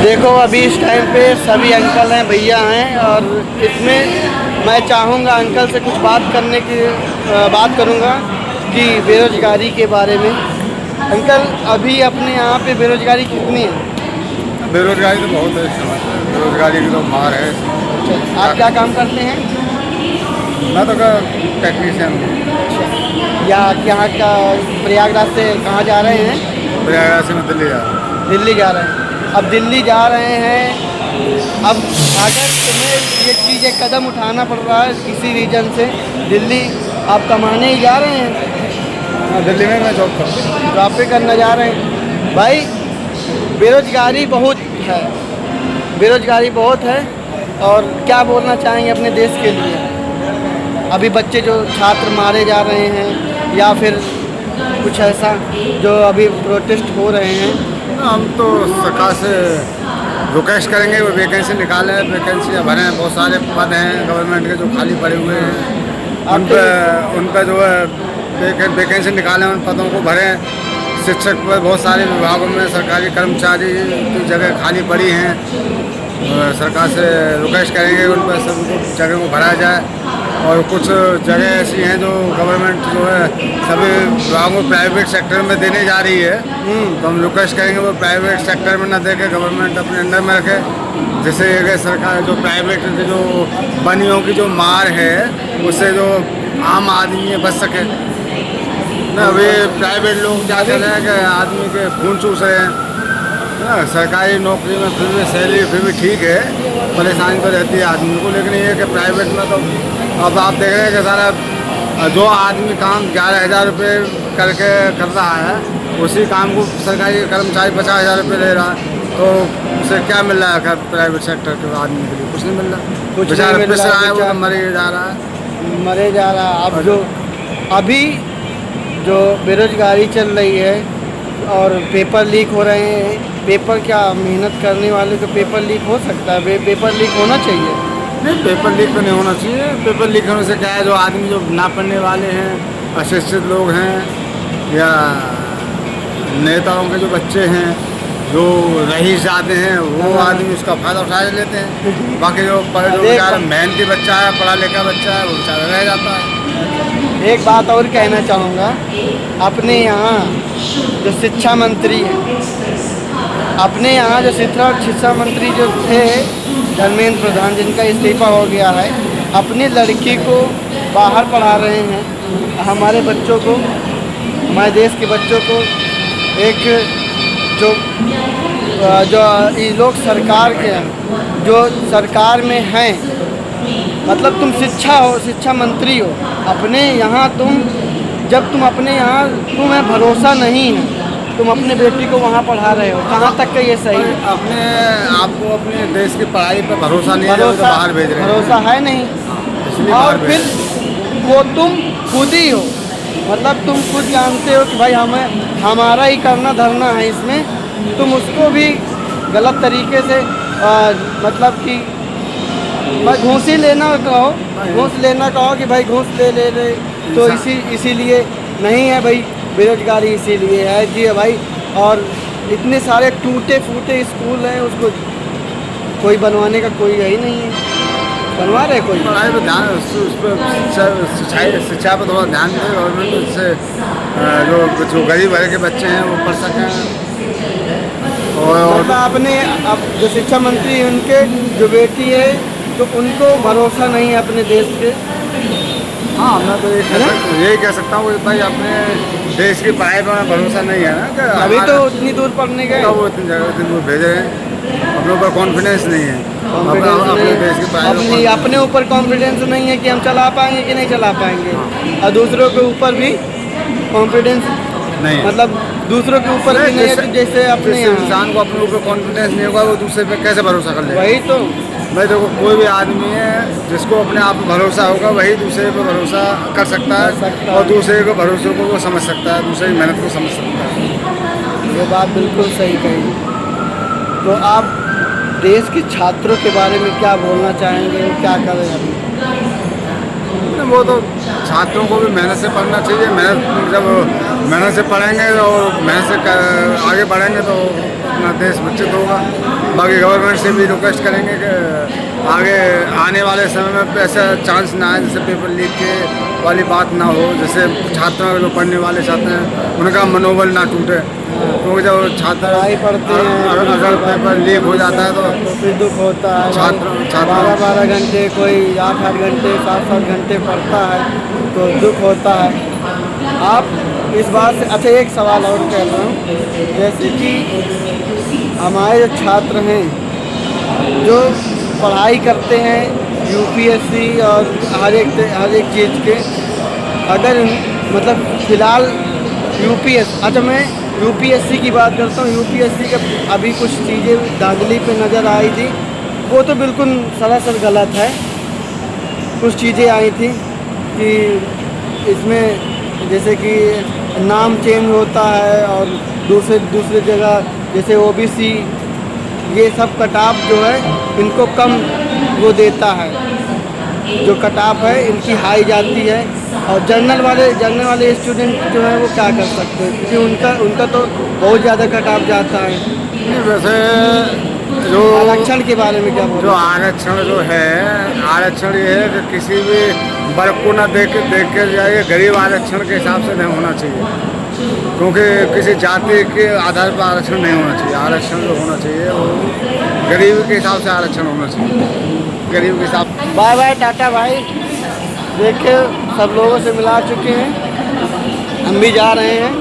देखो अभी इस टाइम पे सभी अंकल हैं, भैया हैं, और इसमें मैं चाहूँगा अंकल से कुछ बात करूँगा कि बेरोज़गारी के बारे में। अंकल, अभी अपने यहाँ पे बेरोज़गारी कितनी है? बेरोजगारी तो बहुत है इस समय। बेरोजगारी की तो मार है। आप क्या काम करते हैं? मैं तो टेक्नीशियन हूँ। या यहाँ का प्रयागराज से कहाँ जा रहे हैं? प्रयागराज से मैं दिल्ली जा रहा हूँ। दिल्ली जा रहे हैं। अब दिल्ली जा रहे हैं, अब अगर तुम्हें ये चीज़ एक कदम उठाना पड़ रहा है किसी रीजन से, दिल्ली आप कमाने ही जा रहे हैं। दिल्ली में मैं जॉब करता हूँ। जॉब पे करना जा रहे हैं। भाई बेरोज़गारी बहुत है, बेरोज़गारी बहुत है। और क्या बोलना चाहेंगे अपने देश के लिए? अभी बच्चे जो छात्र मारे जा रहे हैं या फिर कुछ ऐसा जो अभी प्रोटेस्ट हो रहे हैं। हम तो सरकार से रिक्वेस्ट करेंगे वो वैकेंसी निकालें, वैकेंसियाँ भरें। बहुत सारे पद हैं गवर्नमेंट के जो खाली पड़े हुए हैं, उन पर जो है वैकेंसी निकालें, उन पदों को भरें। शिक्षक पर बहुत सारे विभागों में सरकारी कर्मचारी की जगह खाली पड़ी हैं। सरकार से रिक्वेस्ट करेंगे उन पर सब जगह को भरा जाए। और कुछ जगह ऐसी हैं जो गवर्नमेंट जो है सभी विभागों को प्राइवेट सेक्टर में देने जा रही है। तो हम रिक्वेस्ट करेंगे वो प्राइवेट सेक्टर में न देके गवर्नमेंट अपने अंडर में रखे, जिससे कि सरकार जो प्राइवेट जो बनियों की जो मार है उससे जो आम आदमी बच सके ना। अभी प्राइवेट लोग क्या कर रहे हैं कि आदमी के खून चूस रहे हैं ना। सरकारी नौकरी में फिर भी सैलरी फिर भी ठीक है, परेशानी तो रहती है आदमी को, लेकिन ये कि प्राइवेट में तो अब आप देख रहे हैं कि सारा जो आदमी काम 11,000 रुपये करके कर रहा है, उसी काम को सरकारी कर्मचारी 50,000 रुपये ले रहा है। तो उसे क्या मिल रहा है प्राइवेट सेक्टर के आदमी के लिए? कुछ नहीं मिल रहा। कुछ बेचारा नहीं मिल पिस रहा रहा है, वो है, तो मरे जा रहा है, मरे जा रहा है। अब जो अभी जो बेरोज़गारी चल रही है और पेपर लीक हो रहे हैं, पेपर क्या मेहनत करने वाले को पेपर लीक हो सकता है? पेपर लीक होना चाहिए? नहीं, पेपर लीक तो नहीं होना चाहिए। पेपर लीक होने से क्या है, जो आदमी जो ना पढ़ने वाले हैं, अशिक्षित लोग हैं, या नेताओं के जो बच्चे हैं, जो रईस जाते हैं, वो आदमी उसका फ़ायदा उठा लेते हैं। बाकी जो बेचारा मेहनती बच्चा है, पढ़ा लिखा बच्चा है, वो बेचारा रह जाता है। एक बात और कहना चाहूँगा, अपने यहाँ जो शिक्षा मंत्री हैं, अपने यहाँ जो शिक्षा मंत्री जो थे धर्मेंद्र प्रधान, जिनका इस्तीफा हो गया है, अपनी लड़की को बाहर पढ़ा रहे हैं। हमारे बच्चों को, हमारे देश के बच्चों को एक जो ये लोग सरकार के हैं, जो सरकार में हैं, मतलब तुम शिक्षा मंत्री हो, अपने यहाँ जब तुम अपने यहाँ तुम्हें भरोसा नहीं है, तुम अपने बेटी को वहाँ पढ़ा रहे हो, कहाँ तक का ये सही है? अपने आपको अपने देश की पढ़ाई पर भरोसा नहीं है, तो बाहर भेज रहे हैं। भरोसा है नहीं, इसलिए और फिर वो तुम खुद ही हो, मतलब तुम खुद जानते हो कि भाई हमारा ही करना धरना है इसमें। तुम उसको भी गलत तरीके से मतलब कि घूस ही लेना कहो कि भाई घूस ले तो इसीलिए नहीं है भाई, बेरोजगारी इसीलिए है जी भाई। और इतने सारे टूटे फूटे स्कूल हैं, उसको कोई बनवाने का कोई यही नहीं है, बनवा रहे कोई? पढ़ाई पर ध्यान, उस पर शिक्षा पर थोड़ा ध्यान दें गवर्नमेंट, उससे जो गरीब वर्ग के बच्चे हैं वो पढ़ सकें। और आपने अब जो शिक्षा मंत्री उनके जो बेटी है, तो उनको भरोसा नहीं है अपने देश के। हाँ, मैं तो यही कह सकता हूँ भाई, अपने देश की पढ़ाई पर भरोसा नहीं है ना। अभी तो उतनी दूर पढ़ने गए, वो इतनी दूर भेज रहे हैं, अपने ऊपर कॉन्फिडेंस नहीं है। अपने देश की पढ़ाई अपने ऊपर कॉन्फिडेंस नहीं है कि हम चला पाएंगे कि नहीं चला पाएंगे, और दूसरों के ऊपर भी कॉन्फिडेंस नहीं, मतलब दूसरों के ऊपर भी नहीं है। जैसे अपने इंसान को अपने ऊपर कॉन्फिडेंस नहीं होगा, वो दूसरे पे कैसे भरोसा कर लेगा? वही तो भाई देखो, कोई भी आदमी है जिसको अपने आप पर भरोसा होगा, वही दूसरे पर भरोसा कर सकता है, और दूसरे को भरोसे को वो समझ सकता है, दूसरे की मेहनत को समझ सकता है। ये बात बिल्कुल सही कही। तो आप देश के छात्रों के बारे में क्या बोलना चाहेंगे, क्या करें अभी? वो तो छात्रों को भी मेहनत से पढ़ना चाहिए। जब मेहनत से पढ़ेंगे और मेहनत से आगे बढ़ेंगे तो अपना देश विकसित होगा। बाकी गवर्नमेंट से भी रिक्वेस्ट करेंगे कि आगे आने वाले समय में ऐसा चांस ना आए, जैसे पेपर लीक के वाली बात ना हो, जैसे छात्रों जो पढ़ने वाले छात्र हैं उनका मनोबल ना टूटे, क्योंकि जब छात्र पढ़ाई पढ़ते हैं अगर पेपर लीक हो जाता है तो फिर दुख होता है। छात्र 12-12 घंटे, कोई 8-8 घंटे, 7-7 घंटे पढ़ता है तो दुख होता है। आप इस बात से अच्छा एक सवाल और कह रहा हूँ, जैसे कि हमारे जो छात्र हैं जो पढ़ाई करते हैं यूपीएससी और हर एक चीज़ के, अगर मतलब फ़िलहाल अच्छा मैं यूपीएससी की बात करता हूँ। यूपीएससी का अभी कुछ चीज़ें धांधली पे नज़र आई थी, वो तो बिल्कुल सरासर गलत है। कुछ चीज़ें आई थी कि इसमें जैसे कि नाम चेंज होता है और दूसरे जगह जैसे ओबीसी, ये सब कटाप जो है इनको कम वो देता है, जो कटाप है इनकी हाई जाती है। और जनरल वाले स्टूडेंट जो है वो क्या कर सकते हैं, क्योंकि उनका तो बहुत ज़्यादा कटाप जाता है। वैसे जो आरक्षण के बारे में क्या बोल? जो आरक्षण जो है, आरक्षण ये है कि किसी भी वर्ग को ना देख के जाइए, गरीब आरक्षण के हिसाब से नहीं होना चाहिए, क्योंकि किसी जाति के आधार पर आरक्षण नहीं होना चाहिए। आरक्षण जो होना चाहिए वो गरीब के हिसाब से आरक्षण होना चाहिए, गरीब के हिसाब। बाय बाय, टाटा भाई। देखिए सब लोगों से मिला चुके हैं, हम भी जा रहे हैं।